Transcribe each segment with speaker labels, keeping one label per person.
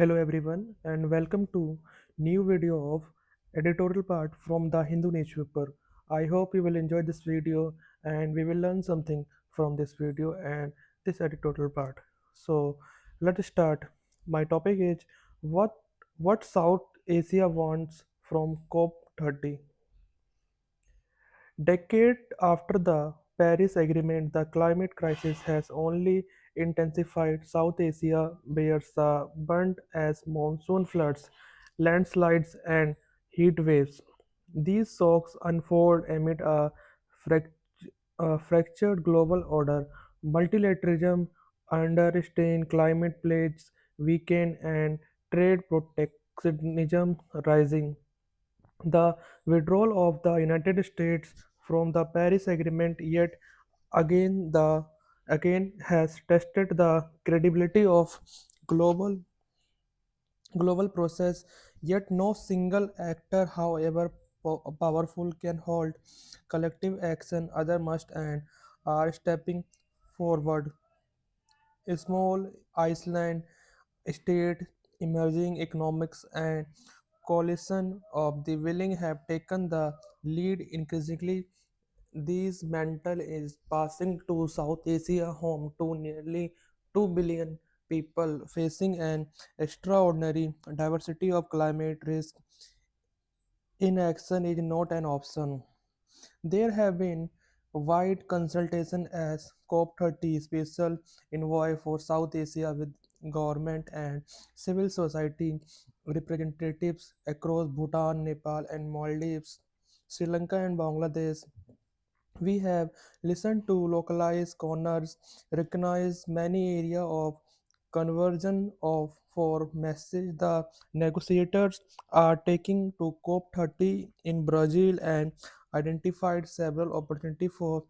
Speaker 1: Hello everyone and welcome to new video of editorial part from the Hindu newspaper. I hope you will enjoy this video and we will learn something from this video and this editorial part. So let's start. My topic is what what South Asia wants from COP30. Decade after the Paris Agreement, the climate crisis has only intensified. South Asia bears the brunt as monsoon floods, landslides, and heat waves. These shocks unfold amid frac- a fractured global order, multilateralism under strain, climate pledges weaken, and trade protectionism rising. The withdrawal of the United States from the Paris Agreement yet again has tested the credibility of global global process, yet no single actor, however powerful, can hold collective action. Other must and are stepping forward. A small Iceland state, emerging economics, and coalition of the willing have taken the lead increasingly. These mantle is passing to South Asia, home to nearly 2 billion people facing an extraordinary diversity of climate risk. Inaction is not an option. There have been wide consultation as COP30 special envoy for South Asia with government and civil society representatives across Bhutan, Nepal, and Maldives, Sri Lanka, and Bangladesh. We have listened to localized corners, recognized many area of conversion of for message the negotiators are taking to COP30 in Brazil and identified several opportunities for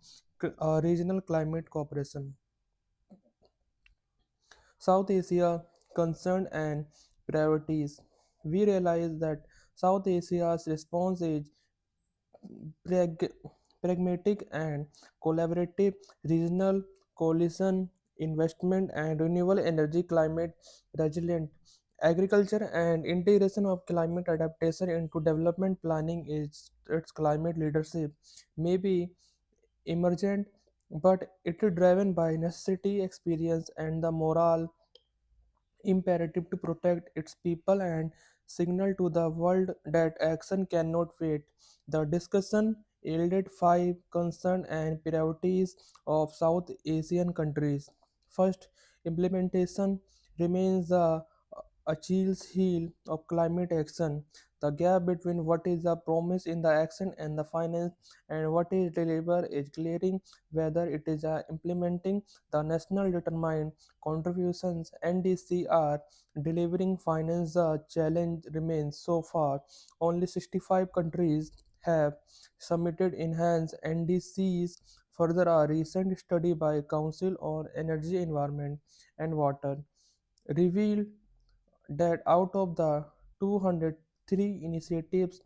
Speaker 1: regional climate cooperation. South Asia concern and priorities. We realize that South Asia's response is prag- pragmatic and collaborative regional coalition investment and renewable energy climate resilient agriculture and integration of climate adaptation into development planning is its climate leadership may be emergent, but it is driven by necessity experience and the moral imperative to protect its people and signal to the world that action cannot wait. The discussion yielded five concerns and priorities of South Asian countries. First, implementation remains the Achilles heel of climate action. The gap between what is the promise in the action and the finance and what is delivered is glaring. Whether it is implementing the national determined contributions NDCR delivering finance, the challenge remains. So far only 65 countries have submitted enhanced NDCs. Further, a recent study by Council on Energy, Environment and Water revealed that out of the 203 initiatives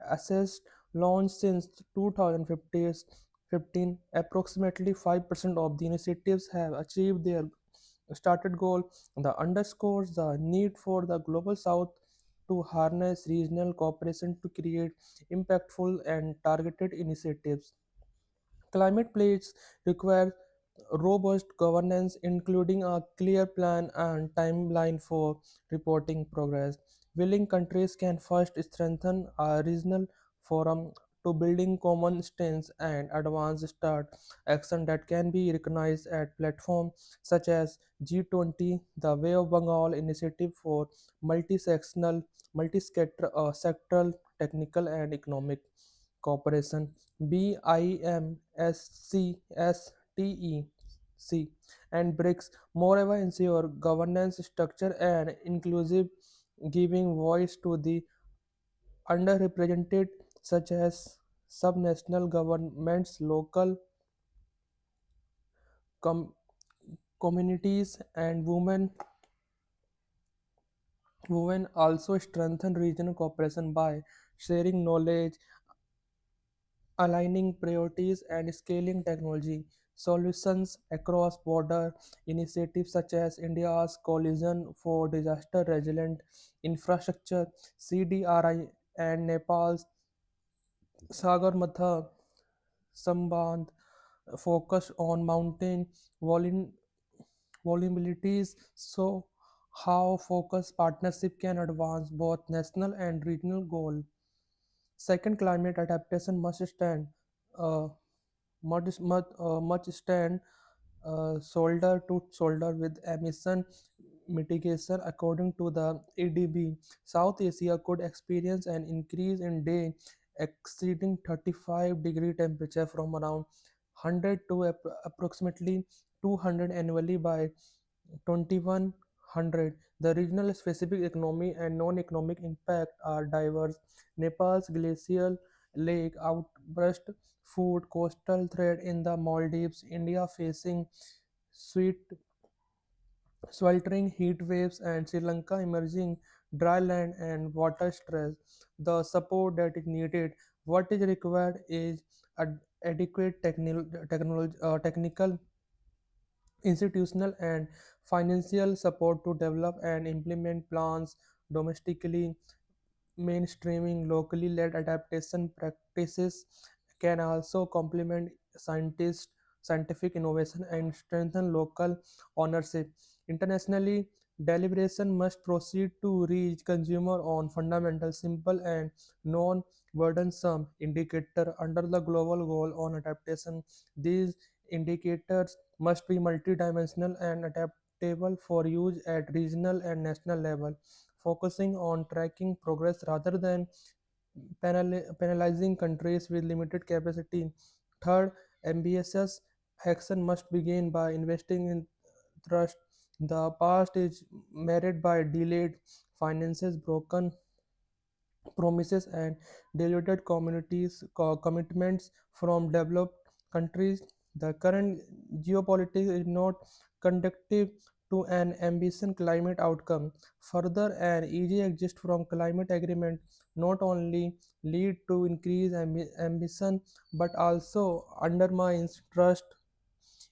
Speaker 1: assessed launched since 2015, approximately 5% of the initiatives have achieved their started goal. The underscores the need for the global south to harness regional cooperation to create impactful and targeted initiatives. Climate pledges require robust governance, including a clear plan and timeline for reporting progress. Willing countries can first strengthen a regional forum to building common strengths and advance start action that can be recognized at platforms such as G20, the Way of Bengal initiative for multi-sectional, sectoral, technical and economic cooperation, BIMSCSTEC, and BRICS. Moreover, ensure governance structure and inclusive, giving voice to the underrepresented, such as subnational governments, local com- communities, and women. Women also strengthen regional cooperation by sharing knowledge, aligning priorities, and scaling technology. solutions across border initiatives such as India's Coalition for Disaster Resilient Infrastructure CDRI and Nepal's Sagarmatha Sambandh focus on mountain vuln- vulnerabilities. So how focused partnership can advance both national and regional goals. Second, climate adaptation must stand uh, much stand shoulder to shoulder with emission mitigation. According to the ADB, South Asia could experience an increase in day exceeding 35-degree temperature from around 100 to approximately 200 annually by 2100. The regional specific economic and non-economic impact are diverse. Nepal's glacial lake outburst, food coastal threat in the Maldives, India facing sweet sweltering heat waves, and Sri Lanka emerging dry land and water stress. The support that is needed, what is required is adequate technical, institutional, and financial support to develop and implement plans domestically. Mainstreaming locally led adaptation practices can also complement scientific innovation and strengthen local ownership. Internationally, deliberation must proceed to reach consumer on fundamental, simple, and non-burdensome indicator under the global goal on adaptation. These indicators must be multidimensional and adaptable for use at regional and national level, focusing on tracking progress rather than penalizing countries with limited capacity. Third, ambitious action must begin by investing in trust. The past is marred by delayed finances, broken promises, and diluted commitments from developed countries. The current geopolitics is not conducive to an ambitious climate outcome. Further, an easy exit from climate agreement not only lead to increased ambition but also undermines trust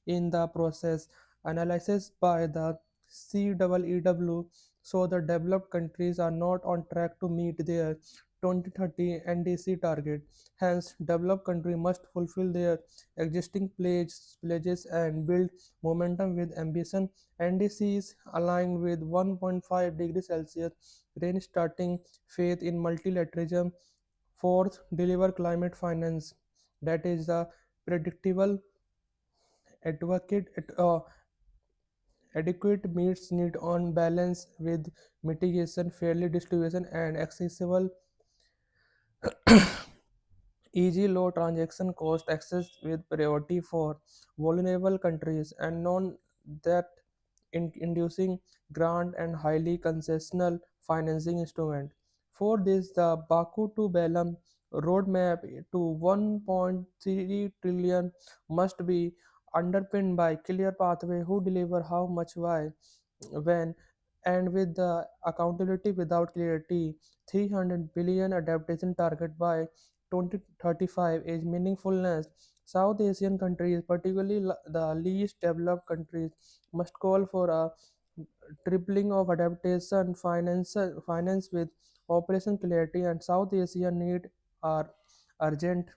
Speaker 1: in the process. Analysis by the CEEW show the developed countries are not on track to meet their 2030 NDC target. Hence, developed countries must fulfill their existing pledges and build momentum with ambition. NDCs aligned with 1.5 degrees Celsius range starting faith in multilateralism. Fourth, deliver climate finance that is the predictable advocate adequate meets need on balance with mitigation, fairly distribution, and accessible easy low transaction cost access with priority for vulnerable countries and non that inducing grant and highly concessional financing instrument. For this, the Baku to Belem roadmap to 1.3 trillion must be underpinned by clear pathway who deliver how much why when, and with the accountability without clarity. 300 billion adaptation target by 2035 is meaningfulness. South Asian countries, particularly the least developed countries, must call for a tripling of adaptation finance with operation clarity, and South Asia need are urgent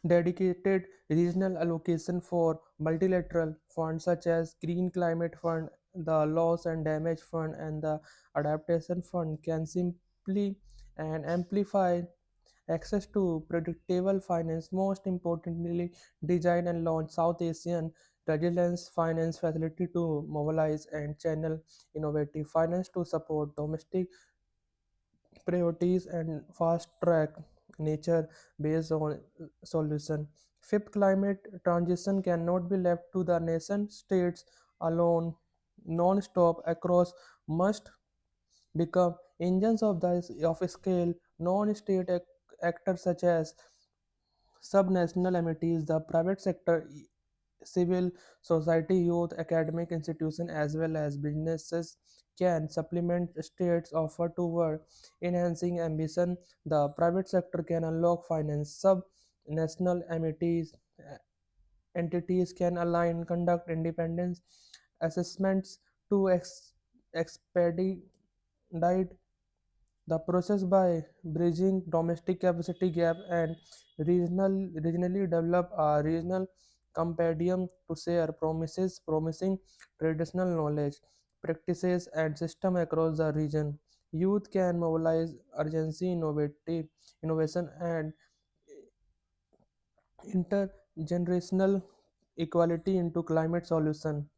Speaker 1: dedicated regional allocation for multilateral funds such as Green Climate Fund, the Loss and Damage Fund, and the Adaptation Fund can simply and amplify access to predictable finance. Most importantly, design and launch South Asian Resilience Finance Facility to mobilize and channel innovative finance to support domestic priorities and fast track nature based on solution. Fifth, climate transition cannot be left to the nation states alone. Non-stop across must become engines of the of scale. Non-state actors such as subnational entities, the private sector, civil society, youth, academic institutions, as well as businesses can supplement states' offer toward enhancing ambition. The private sector can unlock finance. national entities can align, conduct independent assessments to expedite the process by bridging domestic capacity gap and regionally develop a regional compendium to share promising traditional knowledge, practices and system across the region. Youth can mobilize urgency, innovation and intergenerational equality into climate solution.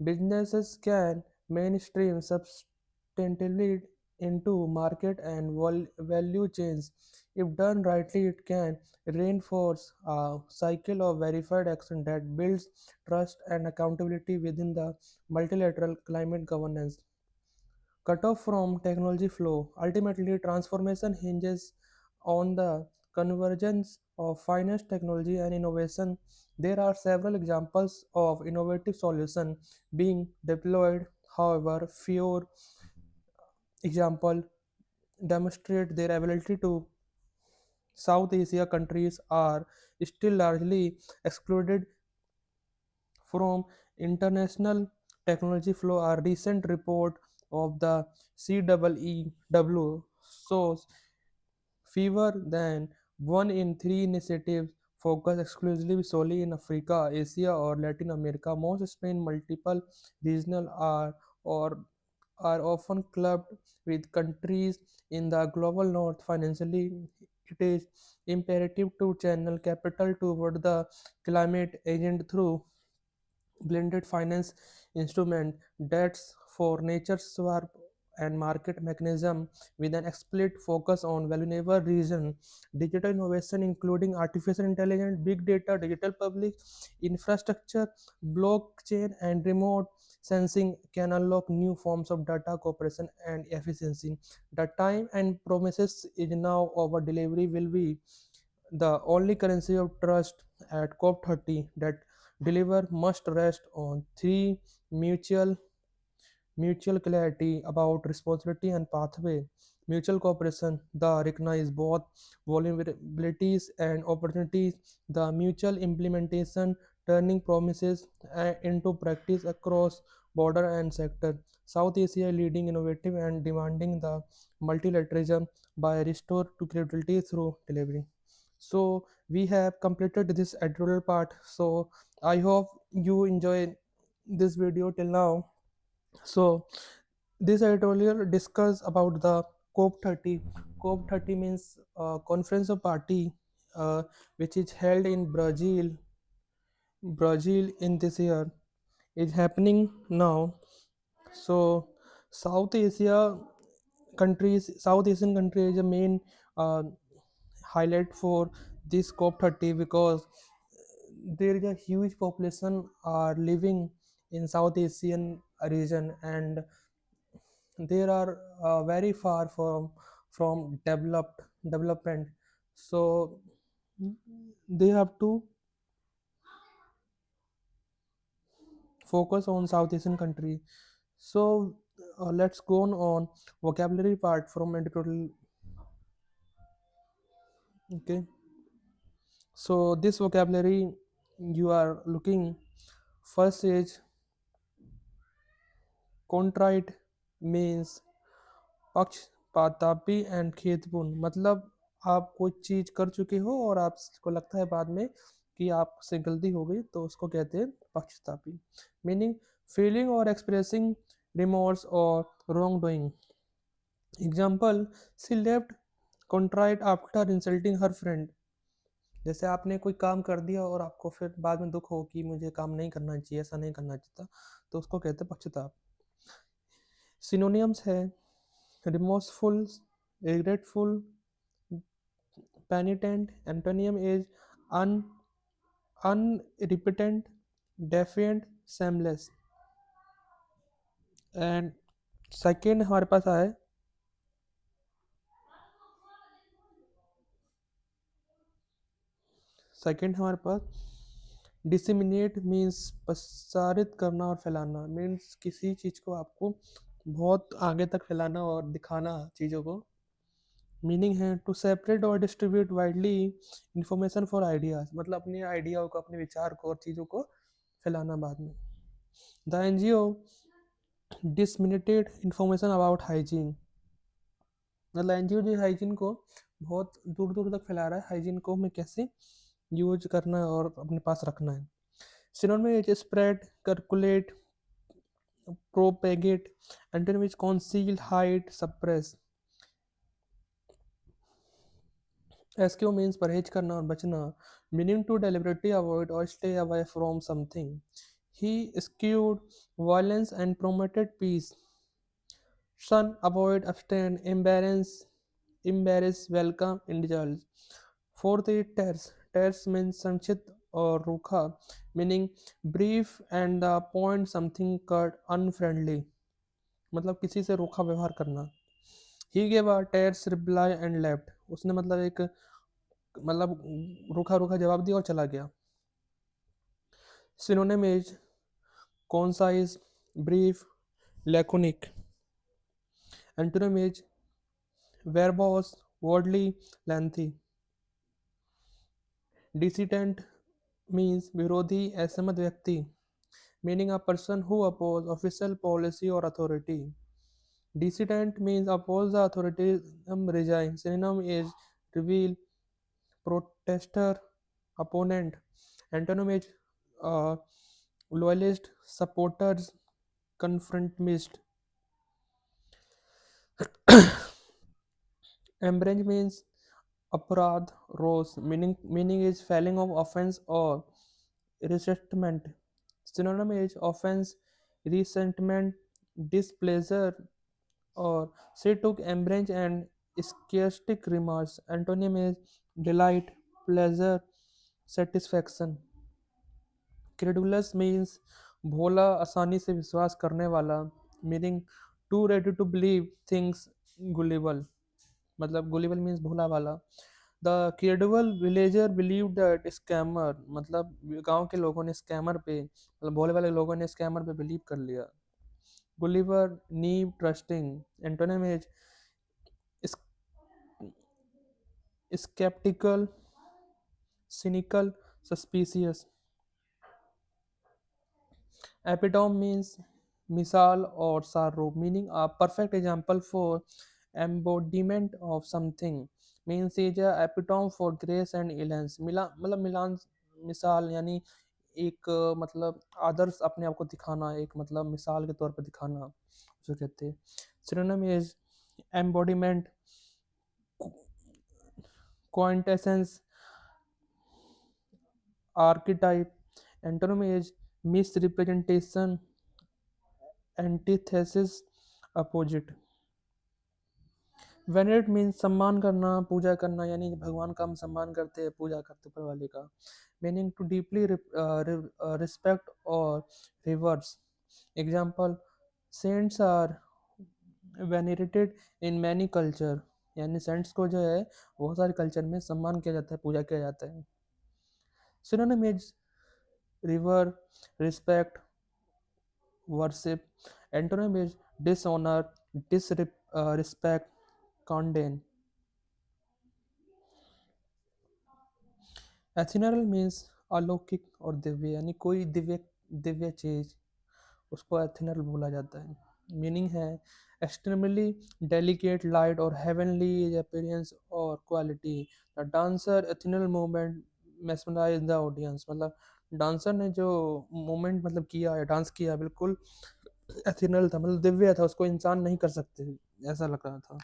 Speaker 1: Businesses can mainstream substantively into market and value chains. If done rightly, it can reinforce a cycle of verified action that builds trust and accountability within the multilateral climate governance. Cut off from technology flow. Ultimately, transformation hinges on the convergence of finance, technology, and innovation. There are several examples of innovative solutions being deployed. However, few examples demonstrate their ability to. South Asia countries are still largely excluded from international technology flow. A recent report of the CEEW shows fewer than one in three initiatives focus exclusively solely in Africa, Asia, or Latin America. Most Spain multiple regional are often clubbed with countries in the global north. Financially, it is imperative to channel capital toward the climate agenda through blended finance instrument, debts for nature swap and market mechanism with an explicit focus on vulnerable region. Digital innovation including artificial intelligence, big data, digital public infrastructure, blockchain and remote sensing can unlock new forms of data cooperation and efficiency. The time and promises is now over. Delivery will be the only currency of trust at COP30 that deliver must rest on three mutual mutual clarity about responsibility and pathway, mutual cooperation, the recognize both vulnerabilities and opportunities, the mutual implementation, turning promises into practice across border and sector. South Asia leading innovative and demanding the multilateralism by restore to credibility through delivery. So we have completed this editorial part. So I hope you enjoy this video till now. So this editorial discuss about the COP30. COP30 means Conference of Party, which is held in Brazil in this year. Is happening now. So South Asia South Asian countries is a main uh, highlight for this COP30 because there is a huge population are living in South Asian region and there are very far from development. So they have to focus on South Asian country. So let's go on vocabulary part from editorial. Okay, so this vocabulary you are looking first is contrite means पक्षपातापी and खेतपूर्ण मतलब आप कोई चीज कर चुके हो और आपको लगता है बाद में कि आपसे गलती हो गई तो उसको कहते हैं पक्षतापी मीनिंग फीलिंग और एक्सप्रेसिंग रिमोर्स और wrong doing example she left contrite after insulting her friend जैसे आपने कोई काम कर दिया और आपको फिर बाद में दुख हो कि मुझे काम नहीं करना चाहिए ऐसा नहीं करना चाहिए था तो उसको कहते हैं पक्षताप सिनोनियम्स है remorseful, regretful, penitent. Antonym is un unrepentant, defiant, shameless. And second हमारे पास आया सेकंड हमारे पास डिसिमिनेट मीन्स प्रसारित करना और फैलाना मीन्स किसी चीज़ को आपको बहुत आगे तक फैलाना और दिखाना चीज़ों को मीनिंग है टू सेपरेट और distribute widely information for ideas, मतलब अपने आइडिया को, अपने विचार को और चीज़ों को फैलाना बाद में। The NGO disseminated information about hygiene, मतलब एनजीओ जो हाइजीन को बहुत दूर दूर तक फैला रहा है, हाइजीन को हमें कैसे यूज करना है और अपने पास रखना है। सिनोनिम में स्प्रेड, सर्कुलेट, प्रोपेगेट, एंटोनिम में conceal, hide, suppress. SQ means परहेज करना और बचना, मीनिंग टू डेलिबरेटली अवॉइड और stay away from something. He skewed violence and promoted peace. Shun, avoid, abstain, embarrass, welcome, indulge. Fourth is terse. Terse means संक्षिप्त और रूखा, meaning brief and the point, something curt, unfriendly, मतलब किसी से रूखा व्यवहार करना। He gave a terse reply and left. उसने मतलब एक मतलब रूखा रूखा जवाब दिया और चला गया। Synonym is concise, brief, laconic. Antonym is verbose, worldly, lengthy. Dissident means विरोधी, असहमत व्यक्ति, meaning a person who oppose official policy or authority. Dissident means oppose the authority, resign. Synonym is reveal, protester, opponent. Antonym is uh, loyalist, supporters, confrontmist. Embrange means अपराध, रोष, meaning is feeling of offense or resentment. Synonym is offense, resentment, displeasure, or she took umbrage and sarcastic remarks. Antonym is delight, pleasure, satisfaction. Credulous means भोला, आसानी से विश्वास करने वाला, meaning too ready to believe things, gullible, मतलब gullible means भोला वाला। The credible villager believe that scammer, मतलब गांव के लोगों ने स्कैमर पे, मतलब भोले वाले लोगों ने स्कैमर पे बिलीव कर लिया। Gulliver, naive, trusting. Antonym is sceptical, cynical, suspicious. Epitome means मिसाल और सार रूप, meaning a perfect example for embodiment of something, means is epitome for grace and elegance, मिला मतलब मिलान, मिसाल यानी एक मतलब आदर्श अपने आप को दिखाना, एक मतलब मिसाल के तौर पर दिखाना उसे कहते हैं। Synonym is embodiment, quintessence, archetype. Antonym is misrepresentation, antithesis, opposite. Venerate means सम्मान करना, पूजा करना, यानी भगवान का हम सम्मान करते हैं, पूजा करते ऊपर वाले का। मीनिंग टू डीपली रिस्पेक्ट और revere. Example, saints are venerated in many culture, यानी सेंट्स को जो है बहुत सारे कल्चर में सम्मान किया जाता है, पूजा किया जाता है। Synonym is revere, respect, worship. Antonym is dishonour, disrespect, condemn. Ethereal means अलौकिक और दिव्य, यानी कोई दिव्य दिव्य चीज, उसको एथिनल बोला जाता है। मीनिंग है एक्सट्रीमली डेलिकेट लाइट और हेवनली अपीयरेंस और quality. The dancer ethereal movement mesmerize the audience, मतलब डांसर ने जो मूवमेंट मतलब किया है, डांस किया, बिल्कुल एथिनल था, मतलब दिव्य था, उसको इंसान नहीं कर सकते ऐसा लग रहा था।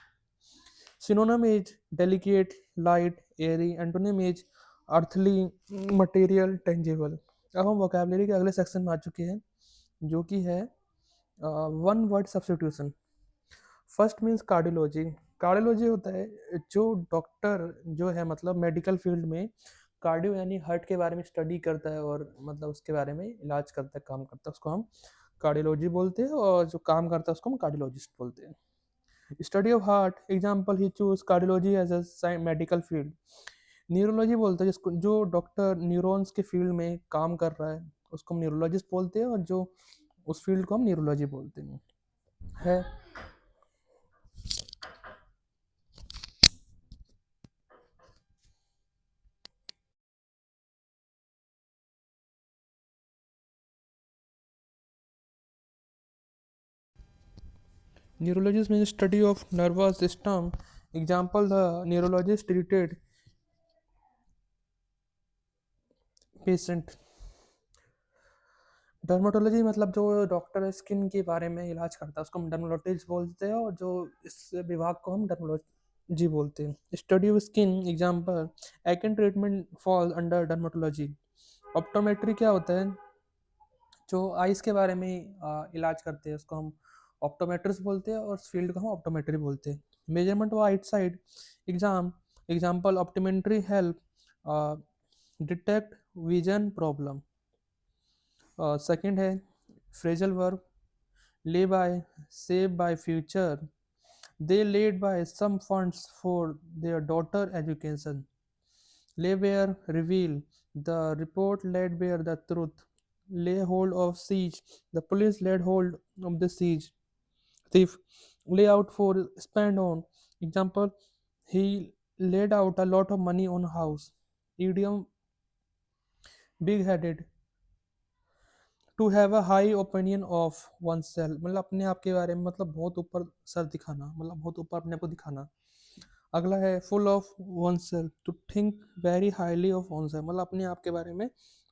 Speaker 1: Synonym is delicate, light, Airy. Antonym is earthly, material, tangible. अब हम वोकेबलरी के अगले सेक्शन में आ चुके हैं, जो कि है one word substitution. First means cardiology. Cardiology होता है जो डॉक्टर जो है मतलब मेडिकल फील्ड में कार्डियो यानी हार्ट के बारे में स्टडी करता है और मतलब उसके बारे में इलाज करता है, काम करता है, उसको हम कार्डियोलॉजी बोलते हैं, और जो काम करता है उसको हम कार्डियोलॉजिस्ट बोलते हैं। Study of heart, example he choose cardiology as a medical field. Neurology बोलते हैं जिसको, जो डॉक्टर न्यूरॉन्स के फील्ड में काम कर रहा है उसको हम न्यूरोलॉजिस्ट बोलते हैं, और जो उस फील्ड को हम न्यूरोलॉजी बोलते हैं। है Neurologist means study of nervous system. Example, the neurologist treated patient. Dermatology मतलब जो डॉक्टर स्किन के बारे में इलाज करता है उसको हम डर्माटोलॉजिस्ट बोलते हैं, और जो इस विभाग को हम डर्माटोलॉजी बोलते हैं. Study of skin example, acne treatment fall under dermatology. Optometry क्या होता है? जो आइस के बारे में इलाज करते हैं उसको हम ऑप्टोमेट्रिस्ट बोलते हैं, और फील्ड को हम ऑप्टोमेट्री बोलते हैं. Measurement of eyesight example, optometry help detect vision problem. Second है phrasal verb, lay by, save by future. They laid by some funds for their daughter education. Lay bare, reveal. The report laid bare the truth. Lay hold of siege. The police laid hold of the siege. Thief. Lay out for spend on. Example, he laid out a lot of money on house. Idiom, big headed. To have a high opinion of oneself, मतलब अपने आप के बारे में, मतलब बहुत ऊपर sir दिखाना, मतलब बहुत ऊपर अपने आप को दिखाना. अगला है full of oneself, to think very highly of oneself, मतलब अपने आप के बारे में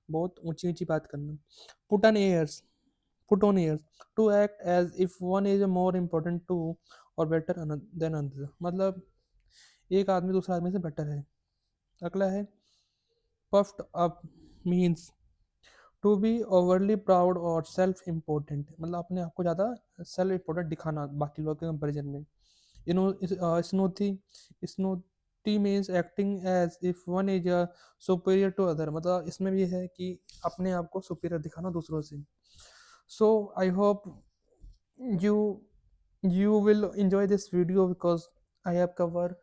Speaker 1: बहुत ऊंची ऊंची बात करना. Put on airs, put on airs, to act as if one is more important to और बेटर देन अनदर, मतलब एक आदमी दूसरे आदमी से बेटर है. अगला है puffed up means to be overly proud और सेल्फ इम्पोर्टेंट, मतलब अपने आप को ज़्यादा सेल्फ इम्पोर्टेंट दिखाना बाकी लोगों के कंपेरिजन में. Snooty, snooty means acting as if one is superior to other, मतलब इसमें भी है कि अपने आप को सुपीरियर दिखाना दूसरों से. So I hope you you will enjoy this video because I have covered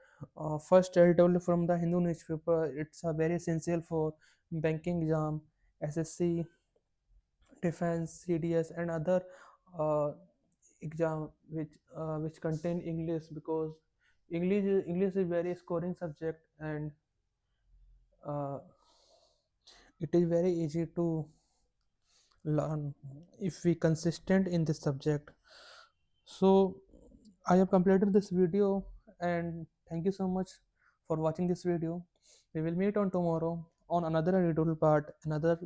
Speaker 1: first editorial from the Hindu newspaper. It's a very essential for banking exam, SSC, defense, CDS, and other uh, exam which contain English, because English is very scoring subject, and uh, it is very easy to learn if we consistent in this subject. So I have completed this video, and thank you so much for watching this video. We will meet on tomorrow on another editorial part, another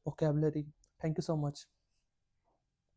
Speaker 1: vocabulary. Thank you so much.